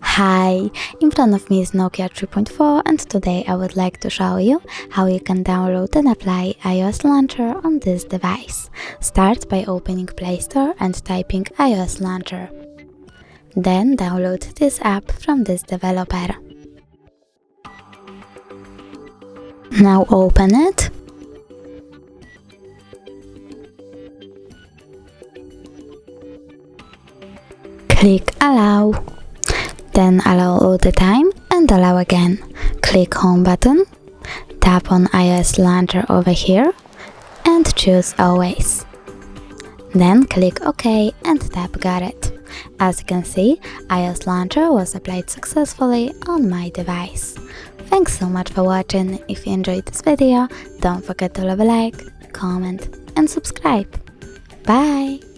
Hi, in front of me is Nokia 3.4 and today I would like to show you how you can download and apply iOS Launcher on this device. Start by opening Play Store and typing iOS Launcher. Then download this app from this developer. Now open it. Click Allow. Then allow all the time and allow again. Click Home button, tap on iOS Launcher over here and choose Always. Then click OK and tap Got it. As you can see, iOS Launcher was applied successfully on my device. Thanks so much for watching. If you enjoyed this video, don't forget to leave a like, comment and subscribe. Bye!